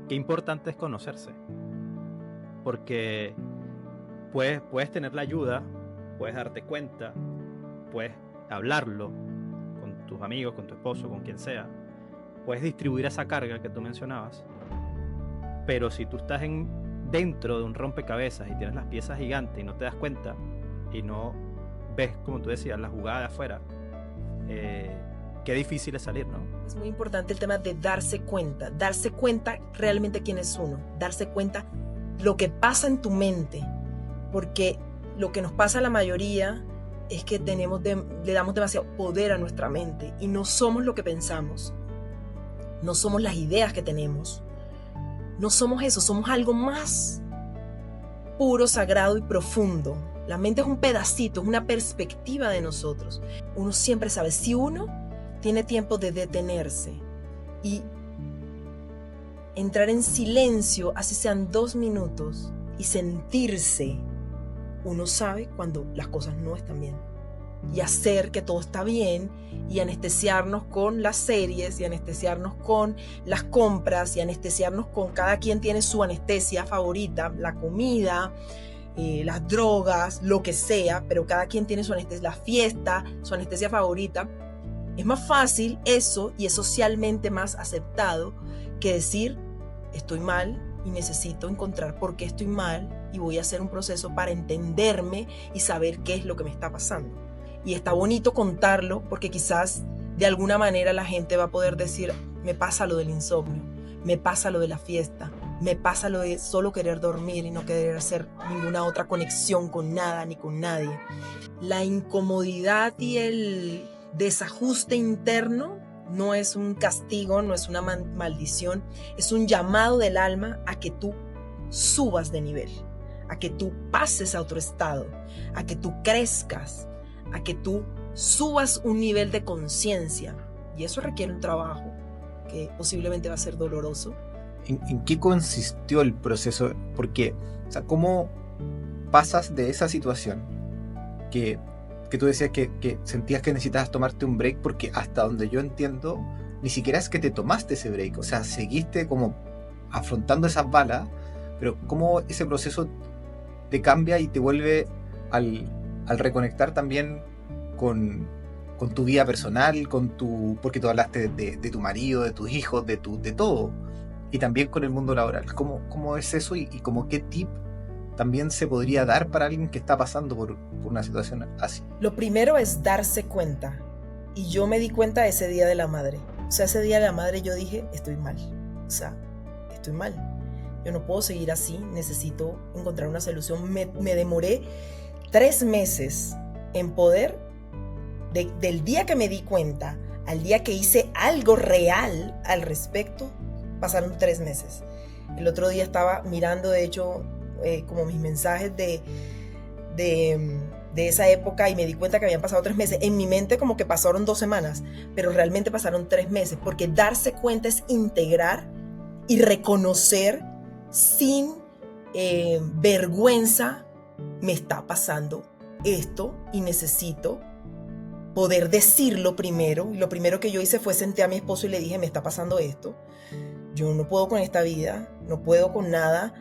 qué importante es conocerse. Porque puedes tener la ayuda, puedes darte cuenta, puedes hablarlo con tus amigos, con tu esposo, con quien sea. Puedes distribuir esa carga que tú mencionabas. Pero si tú estás dentro de un rompecabezas y tienes las piezas gigantes y no te das cuenta y no ves, como tú decías, la jugada de afuera, qué difícil es salir, ¿no? Es muy importante el tema de darse cuenta realmente quién es uno, darse cuenta lo que pasa en tu mente, porque lo que nos pasa a la mayoría es que le damos demasiado poder a nuestra mente y no somos lo que pensamos, no somos las ideas que tenemos, no somos eso, somos algo más puro, sagrado y profundo. La mente es un pedacito, es una perspectiva de nosotros. Uno siempre sabe, si uno tiene tiempo de detenerse y entrar en silencio, así sean 2 minutos, y sentirse, uno sabe cuando las cosas no están bien. Y hacer que todo está bien, y anestesiarnos con las series, y anestesiarnos con las compras, y anestesiarnos con cada quien tiene su anestesia favorita, la comida, las drogas, lo que sea, pero cada quien tiene su anestesia, la fiesta, su anestesia favorita. Es más fácil eso y es socialmente más aceptado que decir estoy mal y necesito encontrar por qué estoy mal y voy a hacer un proceso para entenderme y saber qué es lo que me está pasando. Y está bonito contarlo porque quizás de alguna manera la gente va a poder decir me pasa lo del insomnio, me pasa lo de la fiesta, me pasa lo de solo querer dormir y no querer hacer ninguna otra conexión con nada ni con nadie. La incomodidad y el desajuste interno no es un castigo, no es una maldición, es un llamado del alma a que tú subas de nivel, a que tú pases a otro estado, a que tú crezcas, a que tú subas un nivel de conciencia. Y eso requiere un trabajo que posiblemente va a ser doloroso. ¿En qué consistió el proceso? Porque, o sea, ¿cómo pasas de esa situación que tú decías que sentías que necesitabas tomarte un break? Porque hasta donde yo entiendo, ni siquiera es que te tomaste ese break, o sea, seguiste como afrontando esas balas, pero ¿cómo ese proceso te cambia y te vuelve al reconectar también con tu vida personal, porque tú hablaste de tu marido, de tus hijos, de todo, y también con el mundo laboral? ¿Cómo es eso y como qué tip también se podría dar para alguien que está pasando por una situación así? Lo primero es darse cuenta. Y yo me di cuenta ese Día de la Madre. O sea, ese Día de la Madre yo dije, estoy mal. O sea, estoy mal. Yo no puedo seguir así. Necesito encontrar una solución. Me demoré 3 meses en poder, del día que me di cuenta al día que hice algo real al respecto, pasaron 3 meses. El otro día estaba mirando, de hecho, como mis mensajes de esa época y me di cuenta que habían pasado 3 meses. En mi mente como que pasaron 2 semanas, pero realmente pasaron 3 meses, porque darse cuenta es integrar y reconocer sin vergüenza, me está pasando esto y necesito poder decirlo primero. Y lo primero que yo hice fue senté a mi esposo y le dije, me está pasando esto, yo no puedo con esta vida, no puedo con nada,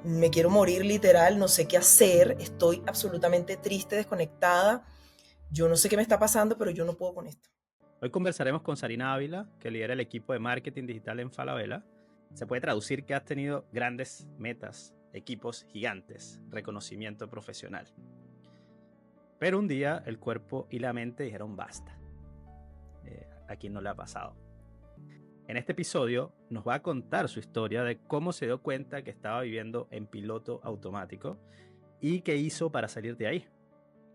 me quiero morir literal, no sé qué hacer, estoy absolutamente triste, desconectada, yo no sé qué me está pasando, pero yo no puedo con esto. Hoy conversaremos con Sarina Ávila, que lidera el equipo de marketing digital en Falabella. Se puede traducir que has tenido grandes metas, equipos gigantes, reconocimiento profesional. Pero un día el cuerpo y la mente dijeron basta. ¿A quién no le ha pasado? En este episodio nos va a contar su historia de cómo se dio cuenta que estaba viviendo en piloto automático y qué hizo para salir de ahí.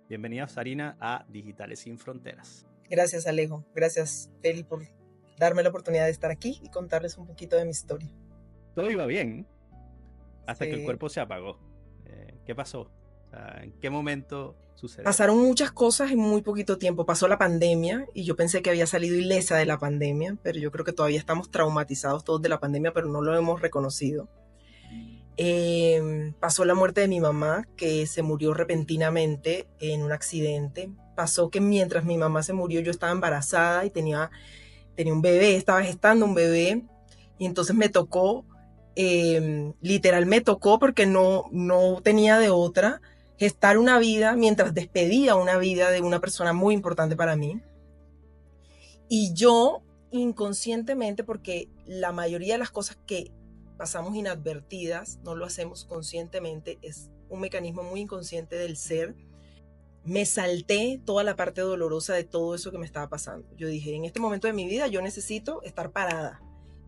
Bienvenida, Sarina, a Digitales Sin Fronteras. Gracias, Alejo. Gracias, Feli, por darme la oportunidad de estar aquí y contarles un poquito de mi historia. Todo iba bien hasta que el cuerpo se apagó. ¿Qué pasó? O sea, ¿en qué momento sucedió? Pasaron muchas cosas en muy poquito tiempo. Pasó la pandemia y yo pensé que había salido ilesa de la pandemia, pero yo creo que todavía estamos traumatizados todos de la pandemia, pero no lo hemos reconocido. Pasó la muerte de mi mamá, que se murió repentinamente en un accidente. Pasó que mientras mi mamá se murió yo estaba embarazada y tenía un bebé, estaba gestando un bebé, y entonces me tocó Literal me tocó porque no tenía de otra, gestar una vida mientras despedía una vida de una persona muy importante para mí. Y yo inconscientemente, porque la mayoría de las cosas que pasamos inadvertidas no lo hacemos conscientemente, es un mecanismo muy inconsciente del ser, me salté toda la parte dolorosa de todo eso que me estaba pasando. Yo dije, en este momento de mi vida yo necesito estar parada.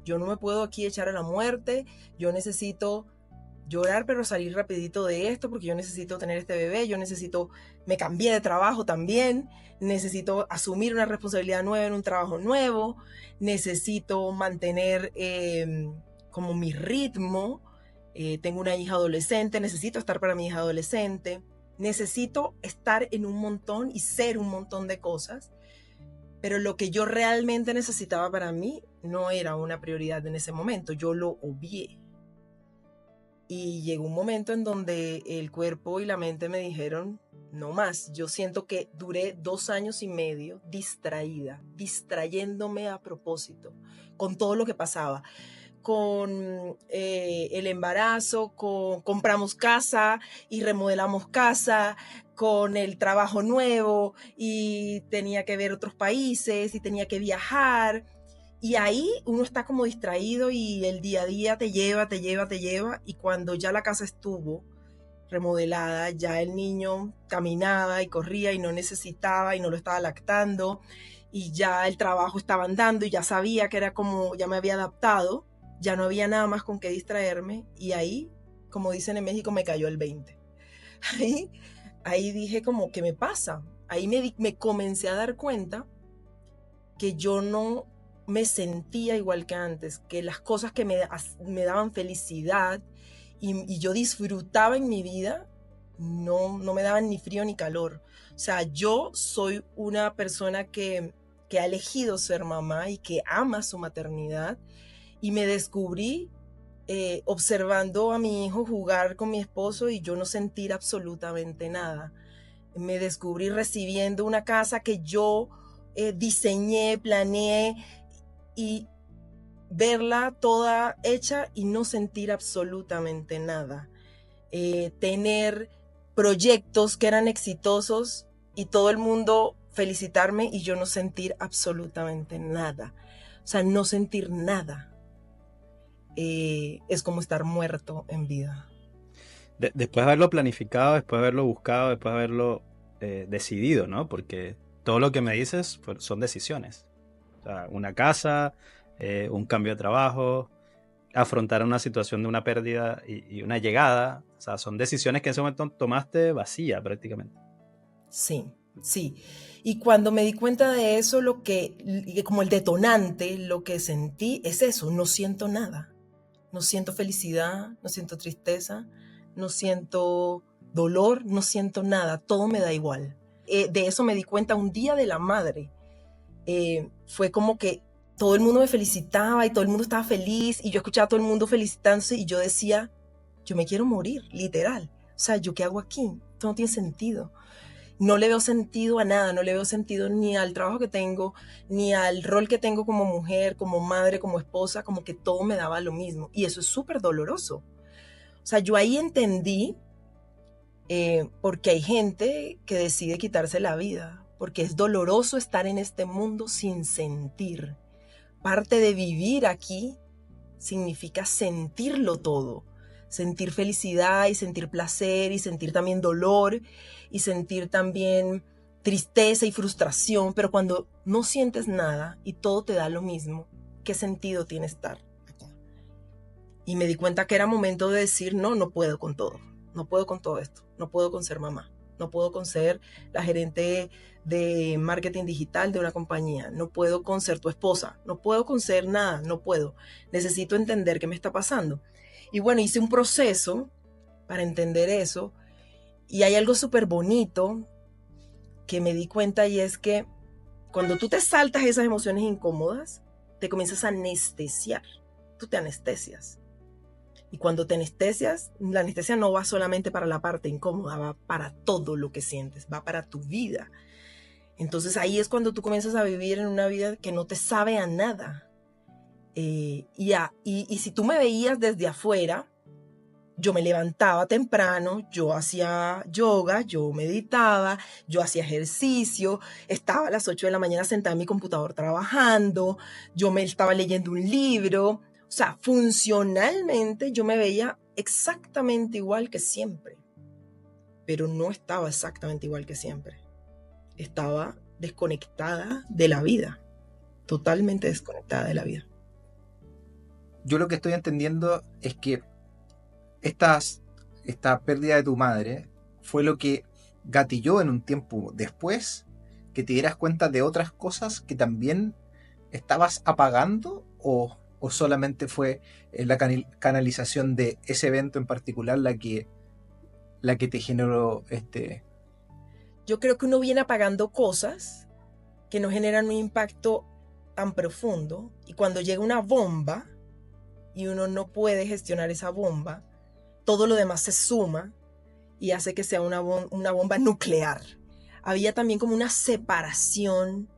Yo no me puedo aquí echar a la muerte, yo necesito llorar pero salir rapidito de esto porque yo necesito tener este bebé, me cambié de trabajo también, necesito asumir una responsabilidad nueva en un trabajo nuevo, necesito mantener como mi ritmo, tengo una hija adolescente, necesito estar para mi hija adolescente, necesito estar en un montón y ser un montón de cosas, pero lo que yo realmente necesitaba para mí no era una prioridad en ese momento, yo lo obvié. Y llegó un momento en donde el cuerpo y la mente me dijeron, no más. Yo siento que duré 2 años y medio distraída, distrayéndome a propósito, con todo lo que pasaba. Con el embarazo, compramos casa y remodelamos casa, con el trabajo nuevo y tenía que ver otros países y tenía que viajar. Y ahí uno está como distraído y el día a día te lleva. Y cuando ya la casa estuvo remodelada, ya el niño caminaba y corría y no necesitaba y no lo estaba lactando y ya el trabajo estaba andando y ya sabía que era como, ya me había adaptado, ya no había nada más con qué distraerme y ahí, como dicen en México, me cayó el 20. Ahí dije como, ¿qué me pasa? Ahí me comencé a dar cuenta que yo no me sentía igual que antes, que las cosas que me daban felicidad y yo disfrutaba en mi vida, no me daban ni frío ni calor. O sea, yo soy una persona que ha elegido ser mamá y que ama su maternidad y me descubrí observando a mi hijo jugar con mi esposo y yo no sentir absolutamente nada. Me descubrí recibiendo una casa que yo diseñé, planeé y verla toda hecha y no sentir absolutamente nada. Tener proyectos que eran exitosos y todo el mundo felicitarme y yo no sentir absolutamente nada. O sea, no sentir nada. Es como estar muerto en vida. Después de haberlo planificado, después de haberlo buscado, después de haberlo decidido, ¿no? Porque todo lo que me dices son decisiones. O sea, una casa, un cambio de trabajo, afrontar una situación de una pérdida y una llegada. O sea, son decisiones que en ese momento tomaste vacía prácticamente. Sí. Y cuando me di cuenta de eso, como el detonante, lo que sentí es eso, no siento nada. No siento felicidad, no siento tristeza, no siento dolor, no siento nada, todo me da igual. De eso me di cuenta un día de la madre. Fue como que todo el mundo me felicitaba y todo el mundo estaba feliz y yo escuchaba a todo el mundo felicitándose y yo decía, yo me quiero morir, literal. O sea, ¿yo qué hago aquí? Esto no tiene sentido. No le veo sentido a nada, no le veo sentido ni al trabajo que tengo, ni al rol que tengo como mujer, como madre, como esposa, como que todo me daba lo mismo. Y eso es súper doloroso. O sea, yo ahí entendí porque hay gente que decide quitarse la vida, porque es doloroso estar en este mundo sin sentir. Parte de vivir aquí significa sentirlo todo. Sentir felicidad y sentir placer y sentir también dolor y sentir también tristeza y frustración, pero cuando no sientes nada y todo te da lo mismo, ¿qué sentido tiene estar acá? Y me di cuenta que era momento de decir, no puedo con todo, no puedo con todo esto, no puedo con ser mamá, no puedo con ser la gerente de marketing digital de una compañía, no puedo con ser tu esposa, no puedo con ser nada, no puedo, necesito entender qué me está pasando. Y bueno, hice un proceso para entender eso y hay algo súper bonito que me di cuenta y es que cuando tú te saltas esas emociones incómodas, te comienzas a anestesiar, tú te anestesias. Y cuando te anestesias, la anestesia no va solamente para la parte incómoda, va para todo lo que sientes, va para tu vida. Entonces ahí es cuando tú comienzas a vivir en una vida que no te sabe a nada. Y si tú me veías desde afuera, yo me levantaba temprano, yo hacía yoga, yo meditaba, yo hacía ejercicio, estaba a las 8 de la mañana sentada en mi computador trabajando, yo me estaba leyendo un libro. O sea, funcionalmente yo me veía exactamente igual que siempre, pero no estaba exactamente igual que siempre. Estaba desconectada de la vida, totalmente desconectada de la vida. Yo lo que estoy entendiendo es que esta pérdida de tu madre fue lo que gatilló en un tiempo después que te dieras cuenta de otras cosas que también estabas apagando, o solamente fue la canalización de ese evento en particular la que te generó Yo creo que uno viene apagando cosas que no generan un impacto tan profundo, y cuando llega una bomba y uno no puede gestionar esa bomba, todo lo demás se suma y hace que sea una bomba nuclear. Había también como una separación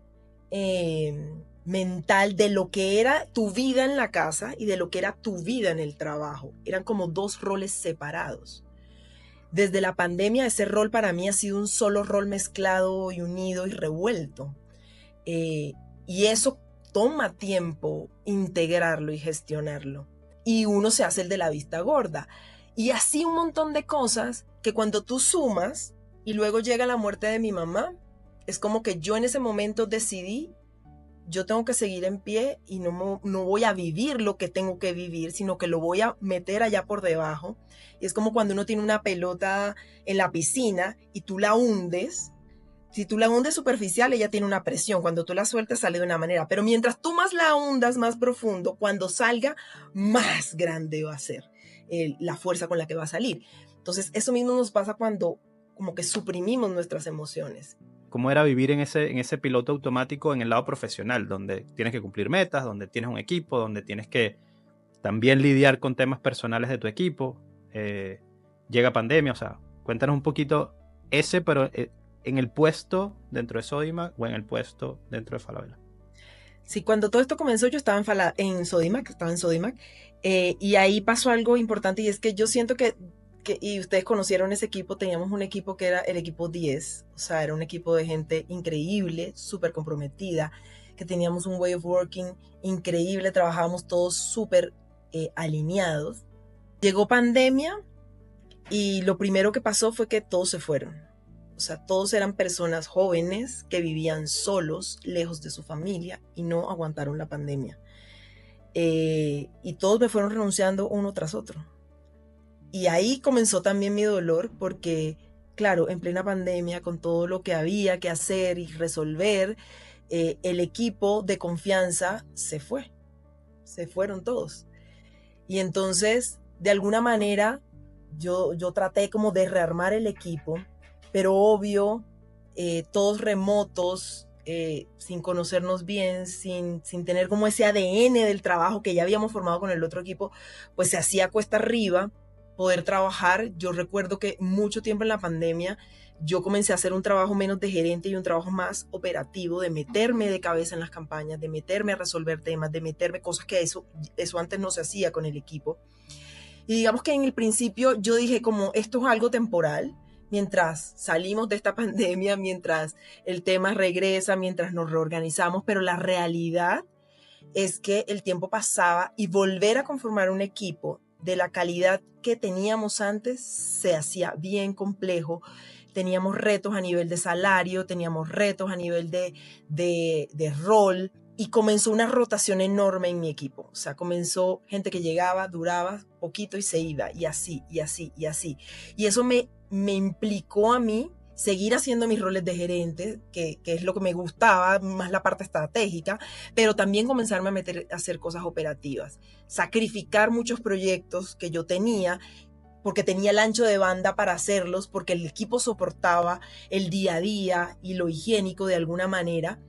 mental de lo que era tu vida en la casa y de lo que era tu vida en el trabajo. Eran como dos roles separados. Desde la pandemia, ese rol para mí ha sido un solo rol mezclado y unido y revuelto. Y eso toma tiempo integrarlo y gestionarlo. Y uno se hace el de la vista gorda. Y así un montón de cosas que cuando tú sumas y luego llega la muerte de mi mamá, es como que yo en ese momento decidí, yo tengo que seguir en pie y no voy a vivir lo que tengo que vivir, sino que lo voy a meter allá por debajo. Y es como cuando uno tiene una pelota en la piscina y tú la hundes. Si tú la hundes superficial, ella tiene una presión. Cuando tú la sueltas, sale de una manera. Pero mientras tú más la hundas más profundo, cuando salga, más grande va a ser la fuerza con la que va a salir. Entonces, eso mismo nos pasa cuando como que suprimimos nuestras emociones. ¿Cómo era vivir en ese piloto automático en el lado profesional, donde tienes que cumplir metas, donde tienes un equipo, donde tienes que también lidiar con temas personales de tu equipo? Llega pandemia, o sea, cuéntanos un poquito pero en el puesto dentro de Sodimac o en el puesto dentro de Falabella. Sí, cuando todo esto comenzó yo estaba en Sodimac, y ahí pasó algo importante, y es que yo siento que y ustedes conocieron ese equipo, teníamos un equipo que era el equipo 10, o sea, era un equipo de gente increíble, súper comprometida, que teníamos un way of working increíble, trabajábamos todos súper alineados. Llegó pandemia y lo primero que pasó fue que todos se fueron. O sea, todos eran personas jóvenes que vivían solos, lejos de su familia, y no aguantaron la pandemia. Y todos me fueron renunciando uno tras otro. Y ahí comenzó también mi dolor, porque, claro, en plena pandemia, con todo lo que había que hacer y resolver, el equipo de confianza se fue. Se fueron todos. Y entonces, de alguna manera, yo traté como de rearmar el equipo, pero obvio, todos remotos, sin conocernos bien, sin tener como ese ADN del trabajo que ya habíamos formado con el otro equipo, pues se hacía cuesta arriba poder trabajar. Yo recuerdo que mucho tiempo en la pandemia yo comencé a hacer un trabajo menos de gerente y un trabajo más operativo, de meterme de cabeza en las campañas, de meterme a resolver temas, de meterme cosas que eso antes no se hacía con el equipo. Y digamos que en el principio yo dije como esto es algo temporal, mientras salimos de esta pandemia, mientras el tema regresa, mientras nos reorganizamos, pero la realidad es que el tiempo pasaba y volver a conformar un equipo de la calidad que teníamos antes se hacía bien complejo. Teníamos retos a nivel de salario, teníamos retos a nivel de rol, y comenzó una rotación enorme en mi equipo. O sea, comenzó gente que llegaba, duraba poquito y se iba, y así, y así, y así. Y eso me implicó a mí seguir haciendo mis roles de gerente, que es lo que me gustaba, más la parte estratégica, pero también comenzarme a meter a hacer cosas operativas, sacrificar muchos proyectos que yo tenía, porque tenía el ancho de banda para hacerlos, porque el equipo soportaba el día a día y lo higiénico de alguna manera.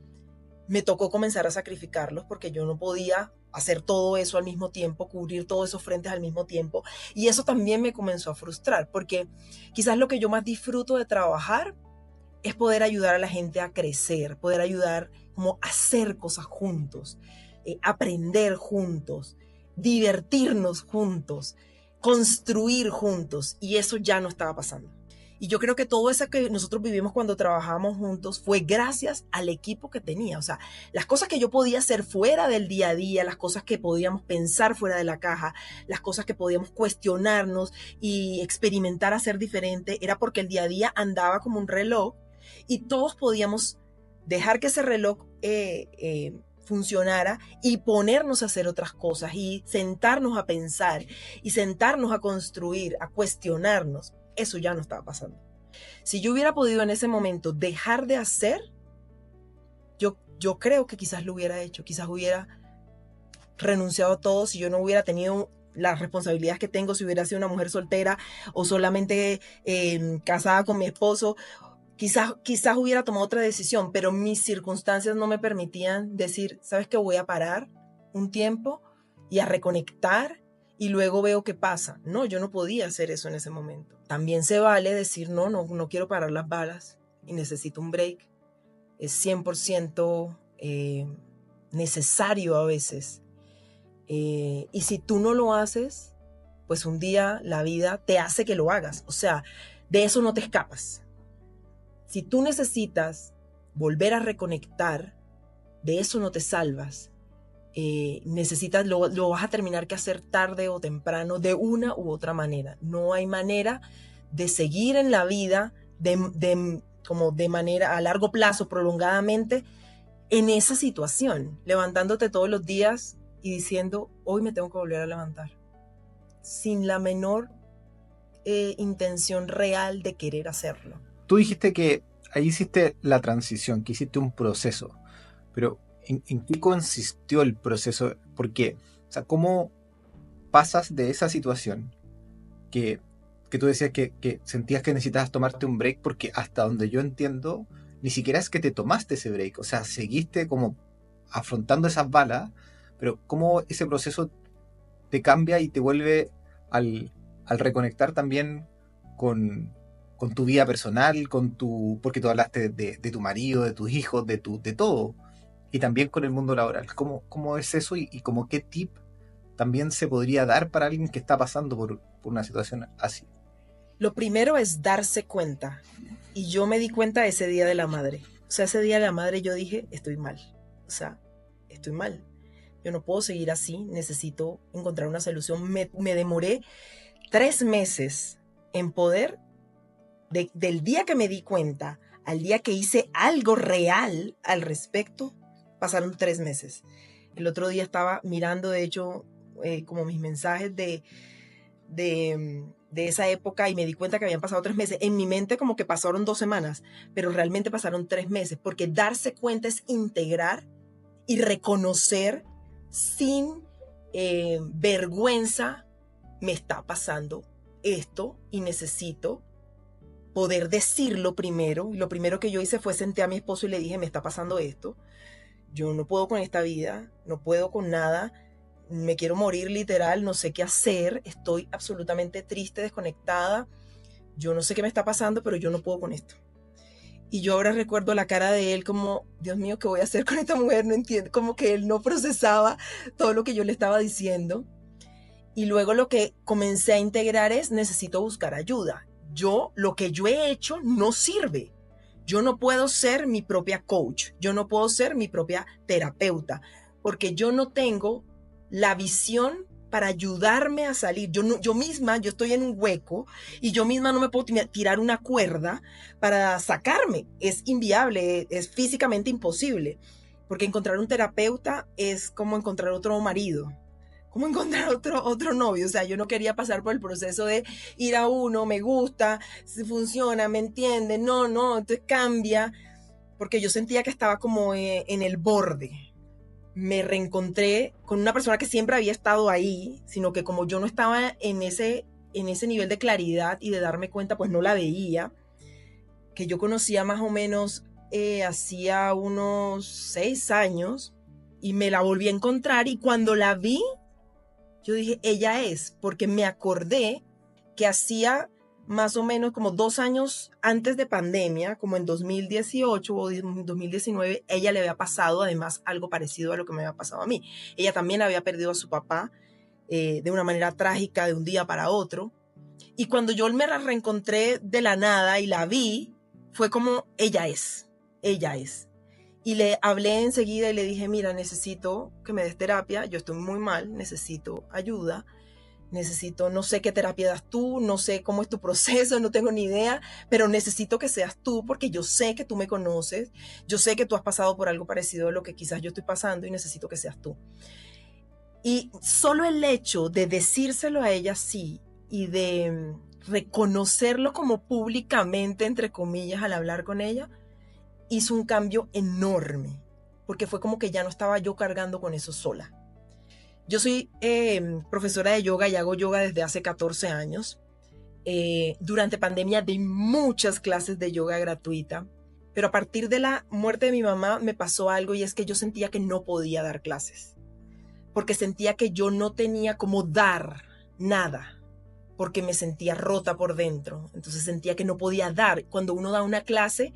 Me tocó comenzar a sacrificarlos porque yo no podía hacer todo eso al mismo tiempo, cubrir todos esos frentes al mismo tiempo. Y eso también me comenzó a frustrar, porque quizás lo que yo más disfruto de trabajar es poder ayudar a la gente a crecer, poder ayudar como a hacer cosas juntos. aprender juntos, divertirnos juntos, construir juntos, y eso ya no estaba pasando. Y yo creo que todo eso que nosotros vivimos cuando trabajábamos juntos fue gracias al equipo que tenía. O sea, las cosas que yo podía hacer fuera del día a día, las cosas que podíamos pensar fuera de la caja, las cosas que podíamos cuestionarnos y experimentar hacer diferente, era porque el día a día andaba como un reloj y todos podíamos dejar que ese reloj funcionara y ponernos a hacer otras cosas y sentarnos a pensar y sentarnos a construir, a cuestionarnos. Eso ya no estaba pasando. Si yo hubiera podido en ese momento dejar de hacer, yo creo que quizás lo hubiera hecho, quizás hubiera renunciado a todo si yo no hubiera tenido las responsabilidades que tengo, si hubiera sido una mujer soltera o solamente casada con mi esposo. Quizás hubiera tomado otra decisión, pero mis circunstancias no me permitían decir, ¿sabes qué? Voy a parar un tiempo y a reconectar y luego veo qué pasa. No, yo no podía hacer eso en ese momento. También se vale decir, no quiero parar las balas y necesito un break. Es 100% necesario a veces. Y si tú no lo haces, pues un día la vida te hace que lo hagas. O sea, de eso no te escapas. Si tú necesitas volver a reconectar, de eso no te salvas. Lo vas a terminar que hacer tarde o temprano, de una u otra manera. No hay manera de seguir en la vida como de manera a largo plazo, prolongadamente, en esa situación, levantándote todos los días y diciendo, hoy me tengo que volver a levantar, sin la menor intención real de querer hacerlo. Tú dijiste que ahí hiciste la transición, que hiciste un proceso, pero ¿en qué consistió el proceso? Porque, o sea, ¿cómo pasas de esa situación que tú decías que sentías que necesitabas tomarte un break? Porque hasta donde yo entiendo, ni siquiera es que te tomaste ese break, o sea, seguiste como afrontando esas balas, pero ¿cómo ese proceso te cambia y te vuelve al reconectar también con tu vida personal, porque tú hablaste de tu marido, de tus hijos, de todo, y también con el mundo laboral? ¿Cómo es eso y como qué tip también se podría dar para alguien que está pasando por una situación así? Lo primero es darse cuenta, y yo me di cuenta ese Día de la Madre. O sea, ese Día de la Madre yo dije, estoy mal, o sea, estoy mal. Yo no puedo seguir así, necesito encontrar una solución. Me demoré 3 meses en poder, del día que me di cuenta al día que hice algo real al respecto, pasaron 3 meses. El otro día estaba mirando, de hecho, como mis mensajes de esa época y me di cuenta que habían pasado 3 meses. En mi mente como que pasaron 2 semanas, pero realmente pasaron 3 meses, porque darse cuenta es integrar y reconocer sin vergüenza, me está pasando esto y necesito poder decirlo primero. Y lo primero que yo hice fue senté a mi esposo y le dije, me está pasando esto, yo no puedo con esta vida, no puedo con nada, me quiero morir literal, no sé qué hacer, estoy absolutamente triste, desconectada, yo no sé qué me está pasando, pero yo no puedo con esto. Y yo ahora recuerdo la cara de él como, Dios mío, ¿qué voy a hacer con esta mujer? No entiendo, como que él no procesaba todo lo que yo le estaba diciendo. Y luego lo que comencé a integrar es, necesito buscar ayuda. Lo que yo he hecho no sirve. Yo no puedo ser mi propia coach, yo no puedo ser mi propia terapeuta, porque yo no tengo la visión para ayudarme a salir. Yo estoy en un hueco y yo misma no me puedo tirar una cuerda para sacarme. Es inviable, es físicamente imposible, porque encontrar un terapeuta es como encontrar otro marido, como encontrar otro novio. O sea, yo no quería pasar por el proceso de ir a uno, me gusta, si funciona, me entiende, no, entonces cambia, porque yo sentía que estaba como en el borde. Me reencontré con una persona que siempre había estado ahí, sino que como yo no estaba en ese nivel de claridad y de darme cuenta, pues no la veía, que yo conocía más o menos hacía unos 6 años, y me la volví a encontrar, y cuando la vi, yo dije, ella es, porque me acordé que hacía más o menos como 2 años antes de pandemia, como en 2018 o 2019, ella le había pasado además algo parecido a lo que me había pasado a mí. Ella también había perdido a su papá de una manera trágica de un día para otro. Y cuando yo me la reencontré de la nada y la vi, fue como, ella es. Y le hablé enseguida y le dije, mira, necesito que me des terapia, yo estoy muy mal, necesito ayuda, no sé qué terapia das tú, no sé cómo es tu proceso, no tengo ni idea, pero necesito que seas tú porque yo sé que tú me conoces, yo sé que tú has pasado por algo parecido a lo que quizás yo estoy pasando y necesito que seas tú. Y solo el hecho de decírselo a ella así y de reconocerlo como públicamente, entre comillas, al hablar con ella, hizo un cambio enorme, porque fue como que ya no estaba yo cargando con eso sola. Yo soy profesora de yoga y hago yoga desde hace 14 años. Durante pandemia di muchas clases de yoga gratuita, pero a partir de la muerte de mi mamá me pasó algo y es que yo sentía que no podía dar clases, porque sentía que yo no tenía cómo dar nada, porque me sentía rota por dentro. Entonces sentía que no podía dar. Cuando uno da una clase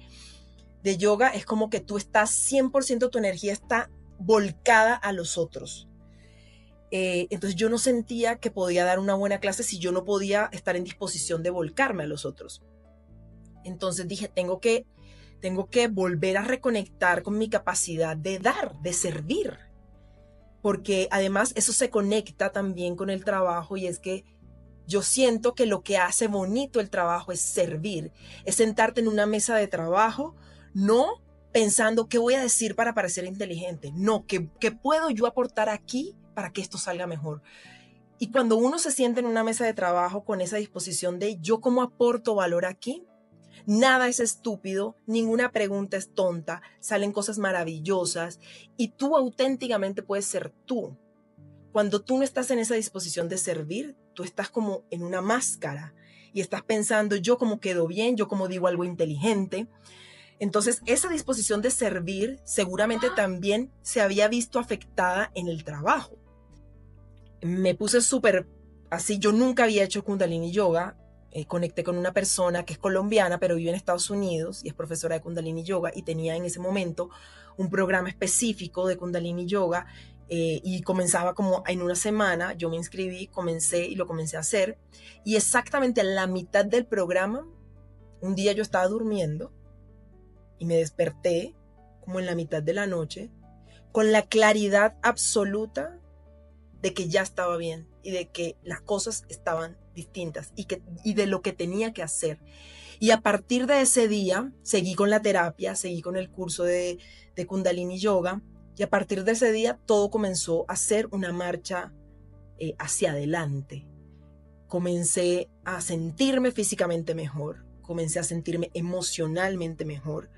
de yoga es como que tú estás 100%, tu energía está volcada a los otros. Entonces yo no sentía que podía dar una buena clase si yo no podía estar en disposición de volcarme a los otros. Entonces dije, tengo que volver a reconectar con mi capacidad de dar, de servir. Porque además eso se conecta también con el trabajo y es que yo siento que lo que hace bonito el trabajo es servir, es sentarte en una mesa de trabajo, no pensando qué voy a decir para parecer inteligente, no, qué puedo yo aportar aquí para que esto salga mejor. Y cuando uno se siente en una mesa de trabajo con esa disposición de yo cómo aporto valor aquí, nada es estúpido, ninguna pregunta es tonta, salen cosas maravillosas y tú auténticamente puedes ser tú. Cuando tú no estás en esa disposición de servir, tú estás como en una máscara y estás pensando yo cómo quedo bien, yo cómo digo algo inteligente. Entonces esa disposición de servir seguramente también se había visto afectada en el trabajo. Me puse súper así, yo nunca había hecho Kundalini Yoga. Conecté con una persona que es colombiana pero vive en Estados Unidos y es profesora de Kundalini Yoga y tenía en ese momento un programa específico de Kundalini Yoga y comenzaba como en una semana. Yo me inscribí, comencé y lo comencé a hacer y exactamente a la mitad del programa un día yo estaba durmiendo y me desperté como en la mitad de la noche con la claridad absoluta de que ya estaba bien y de que las cosas estaban distintas y de lo que tenía que hacer. Y a partir de ese día seguí con la terapia, seguí con el curso de Kundalini Yoga y a partir de ese día todo comenzó a ser una marcha hacia adelante. Comencé a sentirme físicamente mejor, comencé a sentirme emocionalmente mejor,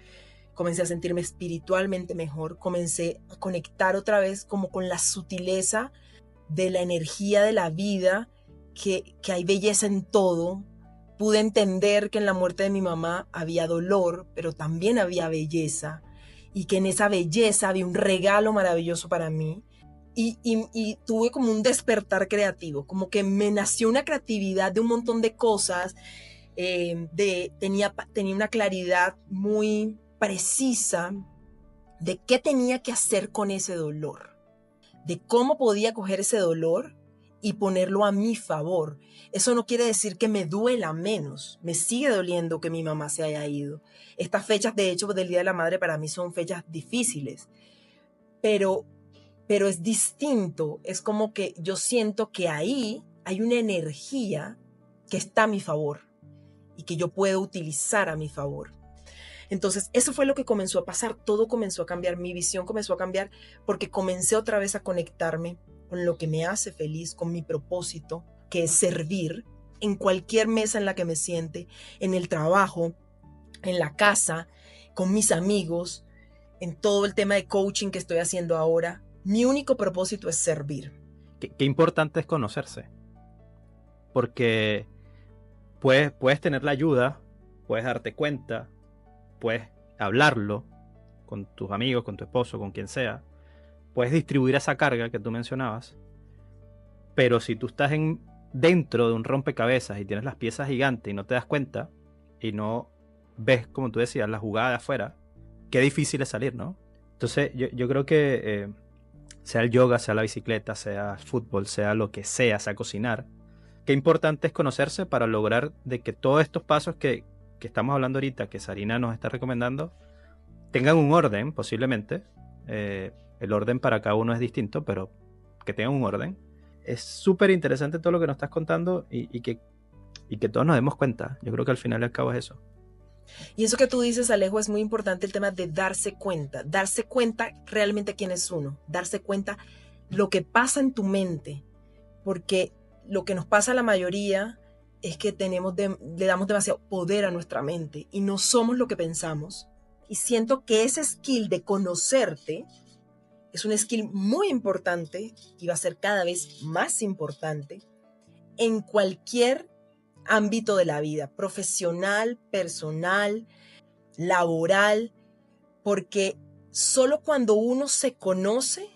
comencé a sentirme espiritualmente mejor, comencé a conectar otra vez como con la sutileza de la energía de la vida, que hay belleza en todo. Pude entender que en la muerte de mi mamá había dolor, pero también había belleza, y que en esa belleza había un regalo maravilloso para mí. Y tuve como un despertar creativo, como que me nació una creatividad de un montón de cosas, tenía una claridad muy precisa de qué tenía que hacer con ese dolor, de cómo podía coger ese dolor y ponerlo a mi favor. Eso no quiere decir que me duela menos, me sigue doliendo que mi mamá se haya ido. Estas fechas, de hecho, del Día de la Madre para mí son fechas difíciles, pero es distinto, es como que yo siento que ahí hay una energía que está a mi favor y que yo puedo utilizar a mi favor. Entonces eso fue lo que comenzó a pasar, todo comenzó a cambiar, mi visión comenzó a cambiar porque comencé otra vez a conectarme con lo que me hace feliz, con mi propósito, que es servir en cualquier mesa en la que me siente, en el trabajo, en la casa, con mis amigos, en todo el tema de coaching que estoy haciendo ahora. Mi único propósito es servir. Qué importante es conocerse, porque puedes tener la ayuda, puedes darte cuenta, puedes hablarlo con tus amigos, con tu esposo, con quien sea, puedes distribuir esa carga que tú mencionabas, pero si tú estás dentro de un rompecabezas y tienes las piezas gigantes y no te das cuenta y no ves, como tú decías, la jugada de afuera, qué difícil es salir, ¿no? Entonces yo creo que sea el yoga, sea la bicicleta, sea el fútbol, sea lo que sea cocinar, qué importante es conocerse para lograr de que todos estos pasos que estamos hablando ahorita, que Sarina nos está recomendando, tengan un orden, posiblemente. El orden para cada uno es distinto, pero que tengan un orden. Es súper interesante todo lo que nos estás contando y que todos nos demos cuenta. Yo creo que al final y al cabo es eso. Y eso que tú dices, Alejo, es muy importante, el tema de darse cuenta realmente quién es uno, darse cuenta lo que pasa en tu mente, porque lo que nos pasa a la mayoría es que le damos demasiado poder a nuestra mente y no somos lo que pensamos. Y siento que ese skill de conocerte es un skill muy importante y va a ser cada vez más importante en cualquier ámbito de la vida, profesional, personal, laboral, porque solo cuando uno se conoce,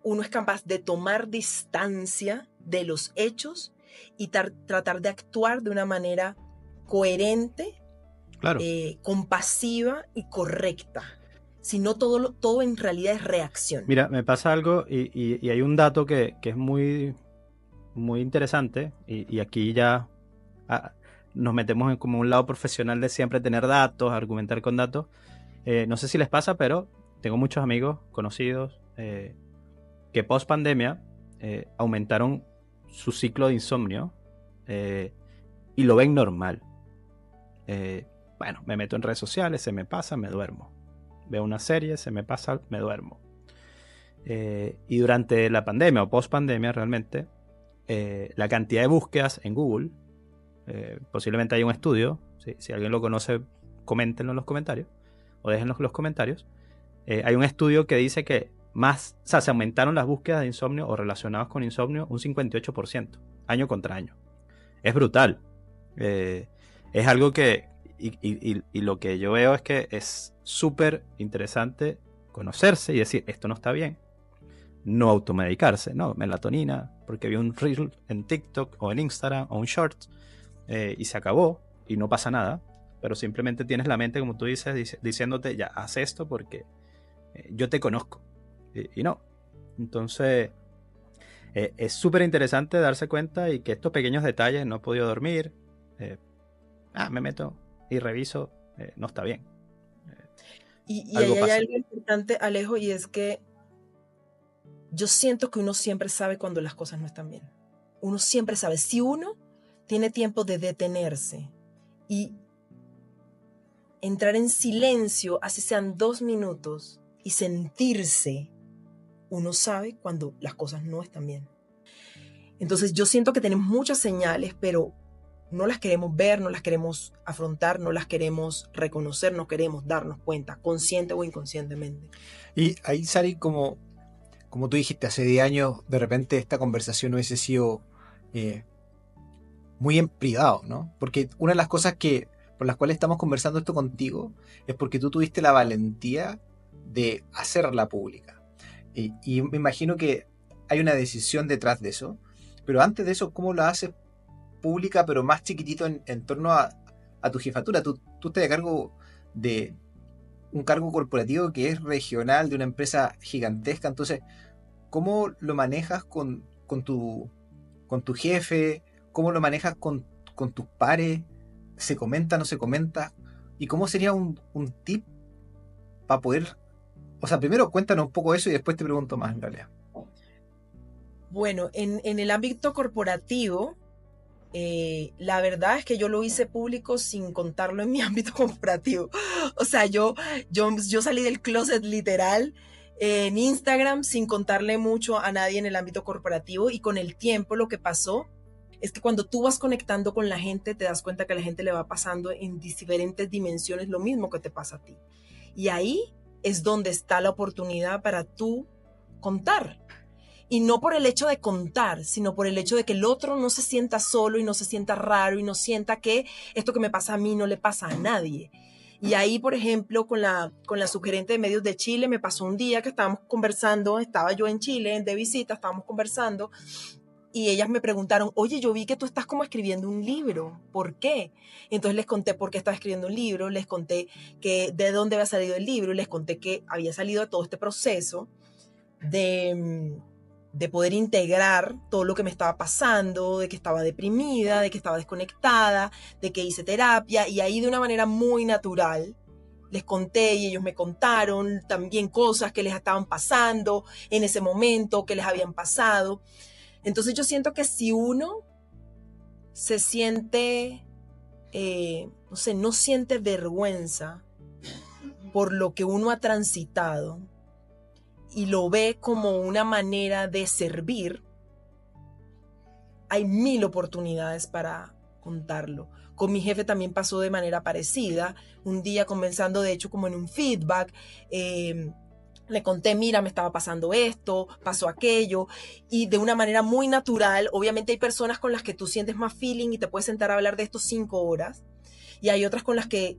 uno es capaz de tomar distancia de los hechos y tratar de actuar de una manera coherente, claro, compasiva y correcta. Si no, todo en realidad es reacción. Mira, me pasa algo y hay un dato que es muy, muy interesante y aquí ya nos metemos en como un lado profesional de siempre tener datos, argumentar con datos. No sé si les pasa, pero tengo muchos amigos conocidos que post pandemia aumentaron su ciclo de insomnio y lo ven normal. Bueno, me meto en redes sociales, se me pasa, me duermo. Veo una serie, se me pasa, me duermo. Y durante la pandemia o post pandemia realmente, la cantidad de búsquedas en Google, posiblemente hay un estudio, si alguien lo conoce, coméntenlo en los comentarios o déjenlo en los comentarios. Hay un estudio que dice que se aumentaron las búsquedas de insomnio o relacionadas con insomnio un 58%, año contra año. Es brutal. Es algo que, y lo que yo veo es que es súper interesante conocerse y decir, esto no está bien. No automedicarse, no, melatonina, porque vi un reel en TikTok o en Instagram o un short y se acabó y no pasa nada, pero simplemente tienes la mente, como tú dices, diciéndote, ya, haz esto porque yo te conozco. Y no. Entonces, es súper interesante darse cuenta y que estos pequeños detalles, no he podido dormir, me meto y reviso, no está bien. Y ahí hay algo importante, Alejo, y es que yo siento que uno siempre sabe cuando las cosas no están bien. Uno siempre sabe. Si uno tiene tiempo de detenerse y entrar en silencio, así sean 2 minutos, y sentirse, uno sabe cuando las cosas no están bien. Entonces yo siento que tenemos muchas señales, pero no las queremos ver, no las queremos afrontar, no las queremos reconocer, no queremos darnos cuenta, consciente o inconscientemente. Y ahí, Sari, como tú dijiste, hace 10 años, de repente esta conversación hubiese sido muy en privado, ¿no? Porque una de las cosas por las cuales estamos conversando esto contigo es porque tú tuviste la valentía de hacerla pública. Y me imagino que hay una decisión detrás de eso. Pero antes de eso, ¿cómo la haces pública, pero más chiquitito en torno a tu jefatura? Tú estás a cargo de un cargo corporativo que es regional, de una empresa gigantesca. Entonces, ¿cómo lo manejas con tu jefe? ¿Cómo lo manejas con tus pares? ¿Se comenta, no se comenta? ¿Y cómo sería un tip para poder... O sea, primero cuéntanos un poco eso y después te pregunto más, en realidad. Bueno, en el ámbito corporativo, la verdad es que yo lo hice público sin contarlo en mi ámbito corporativo. O sea, yo salí del closet literal en Instagram sin contarle mucho a nadie en el ámbito corporativo, y con el tiempo lo que pasó es que cuando tú vas conectando con la gente te das cuenta que a la gente le va pasando en diferentes dimensiones lo mismo que te pasa a ti. Y ahí es donde está la oportunidad para tú contar. Y no por el hecho de contar, sino por el hecho de que el otro no se sienta solo y no se sienta raro y no sienta que esto que me pasa a mí no le pasa a nadie. Y ahí, por ejemplo, con la subgerente de medios de Chile, me pasó un día que estábamos conversando, estaba yo en Chile de visita, estábamos conversando y ellas me preguntaron, oye, yo vi que tú estás como escribiendo un libro, ¿por qué? Entonces les conté por qué estaba escribiendo un libro, les conté que de dónde había salido el libro, les conté que había salido de todo este proceso de poder integrar todo lo que me estaba pasando, de que estaba deprimida, de que estaba desconectada, de que hice terapia, y ahí de una manera muy natural les conté y ellos me contaron también cosas que les estaban pasando en ese momento, que les habían pasado. Entonces yo siento que si uno se siente, no siente vergüenza por lo que uno ha transitado y lo ve como una manera de servir, hay 1000 oportunidades para contarlo. Con mi jefe también pasó de manera parecida. Un día conversando, de hecho, como en un feedback, le conté, mira, me estaba pasando esto, pasó aquello, y de una manera muy natural. Obviamente hay personas con las que tú sientes más feeling y te puedes sentar a hablar de esto 5 horas, y hay otras con las que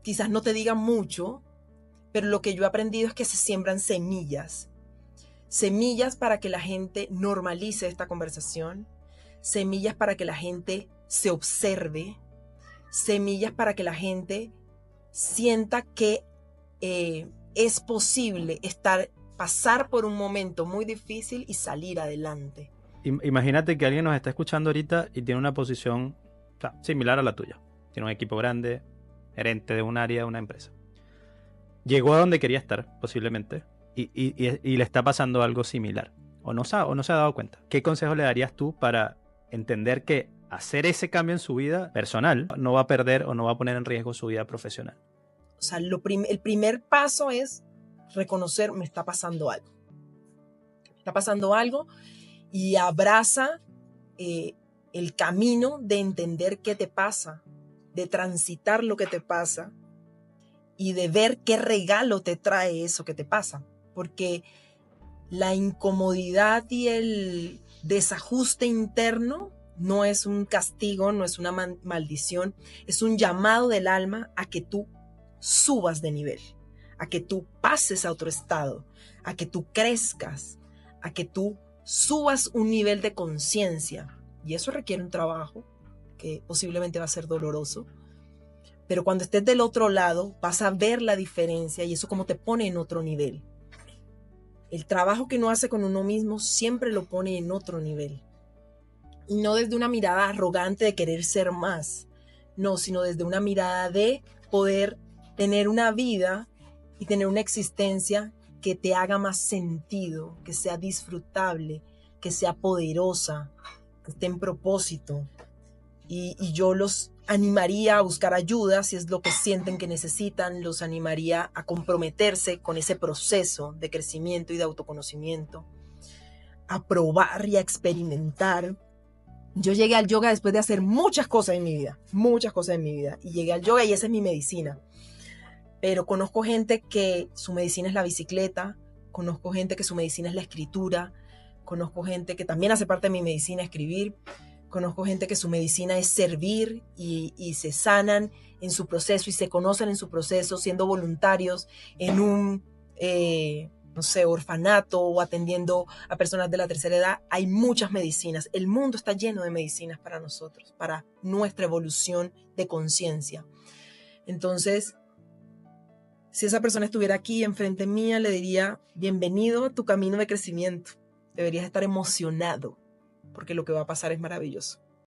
quizás no te digan mucho, pero lo que yo he aprendido es que se siembran semillas para que la gente normalice esta conversación, semillas para que la gente se observe, semillas para que la gente sienta que es posible pasar por un momento muy difícil y salir adelante. Imagínate que alguien nos está escuchando ahorita y tiene una posición, o sea, similar a la tuya. Tiene un equipo grande, gerente de un área de una empresa. Llegó a donde quería estar, posiblemente, y le está pasando algo similar. O no se ha dado cuenta. ¿Qué consejo le darías tú para entender que hacer ese cambio en su vida personal no va a perder o no va a poner en riesgo su vida profesional? O sea, el primer paso es reconocer, me está pasando algo. Me está pasando algo, y abraza el camino de entender qué te pasa, de transitar lo que te pasa y de ver qué regalo te trae eso que te pasa. Porque la incomodidad y el desajuste interno no es un castigo, no es una maldición, es un llamado del alma a que tú subas de nivel, a que tú pases a otro estado, a que tú crezcas, a que tú subas un nivel de conciencia. Y eso requiere un trabajo que posiblemente va a ser doloroso, pero cuando estés del otro lado vas a ver la diferencia, y eso como te pone en otro nivel. El trabajo que uno hace con uno mismo siempre lo pone en otro nivel. Y no desde una mirada arrogante de querer ser más, no, sino desde una mirada de poder tener una vida y tener una existencia que te haga más sentido, que sea disfrutable, que sea poderosa, que esté en propósito. Y yo los animaría a buscar ayuda si es lo que sienten que necesitan, los animaría a comprometerse con ese proceso de crecimiento y de autoconocimiento, a probar y a experimentar. Yo llegué al yoga después de hacer muchas cosas en mi vida, y llegué al yoga y esa es mi medicina. Pero conozco gente que su medicina es la bicicleta, conozco gente que su medicina es la escritura, conozco gente que también hace parte de mi medicina escribir, conozco gente que su medicina es servir y se sanan en su proceso y se conocen en su proceso siendo voluntarios en un, orfanato o atendiendo a personas de la tercera edad. Hay muchas medicinas. El mundo está lleno de medicinas para nosotros, para nuestra evolución de conciencia. Entonces, si esa persona estuviera aquí enfrente mía, le diría, bienvenido a tu camino de crecimiento. Deberías estar emocionado, porque lo que va a pasar es maravilloso.